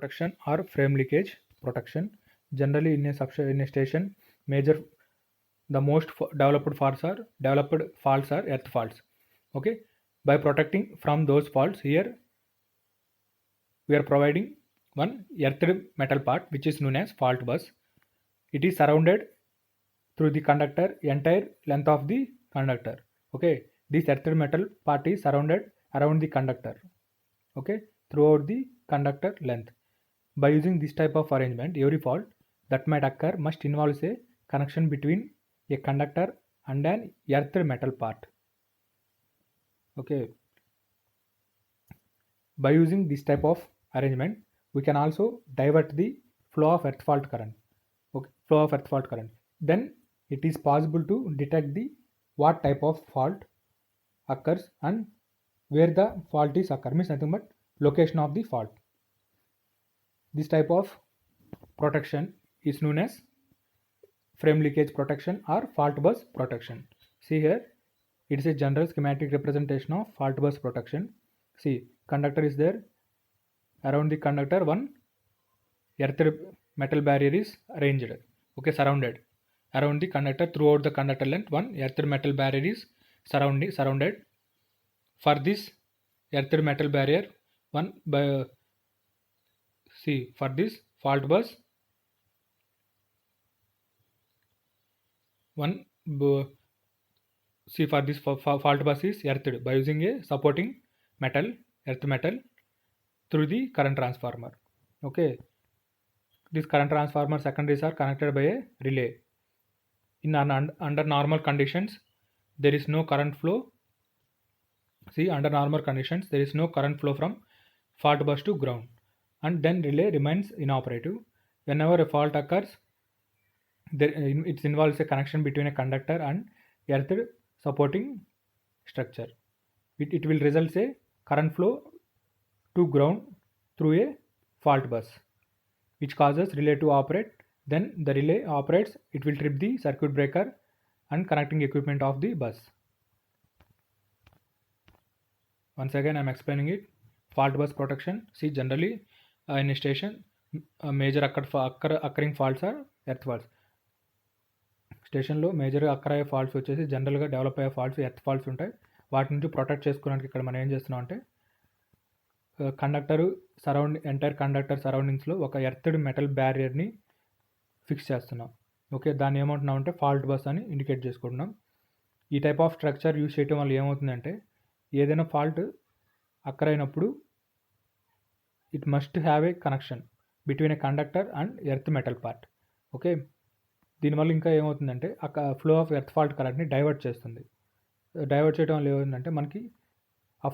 protection or frame leakage protection. Generally, in a station, the most developed faults are earth faults. Okay, by protecting from those faults, here we are providing one earthed metal part which is known as fault bus. It is surrounded through the conductor entire length of the conductor. Okay, this earthed metal part is surrounded around the conductor. Okay, throughout the conductor length. By using this type of arrangement, every fault that might occur must involve a connection between a conductor and an earthed metal part. Okay, by using this type of arrangement, we can also divert the flow of earth fault current. Okay, flow of earth fault current. Then it is possible to detect the what type of fault occurs and where the fault is occur, means nothing but location of the fault. This type of protection is known as frame leakage protection or fault bus protection. See here, it is a general schematic representation of fault bus protection. See, conductor is there. Around the conductor, one earthed metal barrier is arranged. Okay, surrounded. Around the conductor, throughout the conductor length, one earthed metal barrier is surrounded. For this earthed metal barrier, for this fault bus, for this fault bus is earthed by using a supporting earth metal through the current transformer. Okay, this current transformer secondaries are connected by a relay. Under normal conditions, there is no current flow. See, under normal conditions, there is no current flow from fault bus to ground, and then relay remains inoperative. Whenever a fault occurs, it involves a connection between a conductor and earth supporting structure. It will result a current flow to ground through a fault bus, which causes relay to operate. Then the relay operates, it will trip the circuit breaker and connecting equipment of the bus. Once again, I am explaining it. Fault bus protection. See, generally in a station, major occurring faults are earth faults. స్టేషన్లో మేజర్గా అక్కర్ అయ్యే faults వచ్చేసి జనరల్గా develop అయ్యే faults earth faults ఉంటాయి. వాటి నుంచి protect చేసుకోవడానికి ఇక్కడ మనం ఏం చేస్తున్నాం అంటే ఎంటైర్ కండక్టర్ సరౌండింగ్స్లో ఒక ఎర్త్డ్ మెటల్ బ్యారియర్ని ఫిక్స్ చేస్తున్నాం. ఓకే, దాన్ని ఏమంటున్నాం అంటే ఫాల్ట్ బస్ అని ఇండికేట్ చేసుకుంటున్నాం. ఈ టైప్ ఆఫ్ స్ట్రక్చర్ యూజ్ చేయడం వల్ల ఏమవుతుందంటే ఏదైనా ఫాల్ట్ అక్కర్ అయినప్పుడు it must have a connection between A conductor and earth metal part. Okay, దీనివల్ల ఇంకా ఏమవుతుందంటే ఫ్లో ఆఫ్ ఎర్త్ ఫాల్ట్ కరెంట్ని డైవర్ట్ చేస్తుంది. డైవర్ట్ చేయడం వల్ల ఏమవుతుందంటే మనకి ఆ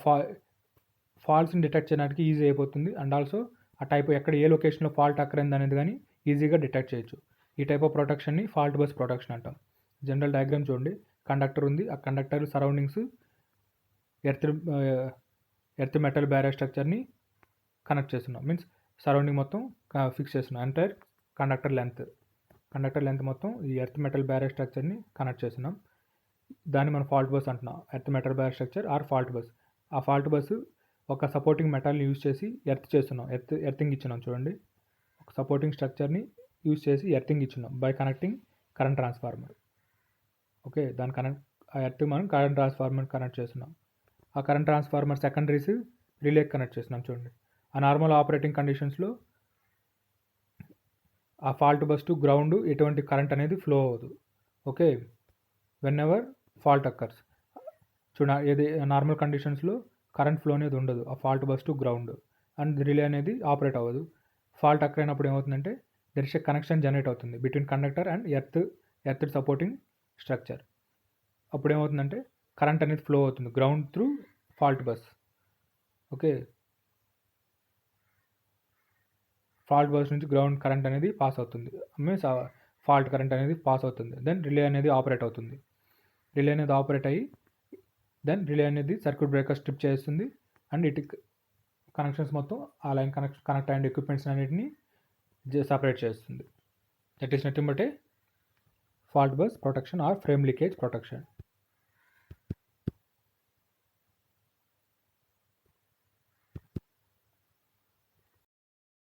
ఫాల్ట్స్ని డిటెక్ట్ చేయడానికి ఈజీ అయిపోతుంది. అండ్ ఆల్సో ఆ టైప్ ఎక్కడ ఏ లొకేషన్లో ఫాల్ట్ అక్కరైంది అనేది కానీ ఈజీగా డిటెక్ట్ చేయొచ్చు. ఈ టైప్ ఆఫ్ ప్రొటెక్షన్ని ఫాల్ట్ బస్ ప్రొటెక్షన్ అంటాం. జనరల్ డయాగ్రామ్ చూడండి, కండక్టర్ ఉంది, ఆ conductor surroundings earth metal barrier స్ట్రక్చర్ని కనెక్ట్ చేస్తున్నాం. మీన్స్ సరౌండింగ్ మొత్తం ఫిక్స్ చేస్తున్నాం. ఎంటైర్ కండక్టర్ లెంత్ మొత్తం ఈ ఎర్త్ మెటల్ బ్యారియర్ స్ట్రక్చర్ని కనెక్ట్ చేస్తున్నాం. దాన్ని మనం ఫాల్ట్ బస్ అంటున్నాం. Earth metal barrier structure or fault bus. ఆ ఫాల్ట్ బస్ ఒక సపోర్టింగ్ మెటల్ని యూజ్ చేసి ఎర్తింగ్ ఇచ్చున్నాం. చూడండి, ఒక సపోర్టింగ్ స్ట్రక్చర్ని యూజ్ చేసి earthing ఇచ్చున్నాం by connecting current transformer. Okay, మనం కరెంట్ ట్రాన్స్ఫార్మర్ కనెక్ట్ చేస్తున్నాం. ఆ current transformer secondaries relay connect చేస్తున్నాం. చూడండి, ఆ నార్మల్ ఆపరేటింగ్ కండిషన్స్లో ఆ ఫాల్ట్ బస్ టు గ్రౌండ్ ఎటువంటి కరెంట్ అనేది ఫ్లో అవ్వదు. Okay, whenever fault occurs ఏది నార్మల్ కండిషన్స్లో కరెంట్ ఫ్లో అనేది ఉండదు ఆ fault bus to ground, and relay అనేది ఆపరేట్ అవ్వదు. ఫాల్ట్ అక్కర్ అయినప్పుడు ఏమవుతుందంటే there is a connection generate అవుతుంది between conductor and earth supporting structure. అప్పుడు ఏమవుతుందంటే కరెంట్ అనేది ఫ్లో అవుతుంది ground through fault bus. Okay, fault bus నుంచి గ్రౌండ్ కరెంట్ అనేది పాస్ అవుతుంది, మీన్స్ ఫాల్ట్ కరెంట్ అనేది పాస్ అవుతుంది. దెన్ రిలే అనేది ఆపరేట్ అవుతుంది. రిలే అనేది ఆపరేట్ అయ్యి దెన్ రిలే అనేది సర్క్యూట్ బ్రేకర్ స్ట్రిప్ చేస్తుంది అండ్ ఇటు కనెక్షన్స్ మొత్తం ఆ లైన్ కనెక్ట్ అయిన ఎక్విప్మెంట్స్ అన్నిటిని సపరేట్ చేస్తుంది. That is nothing but A fault bus protection or frame leakage protection.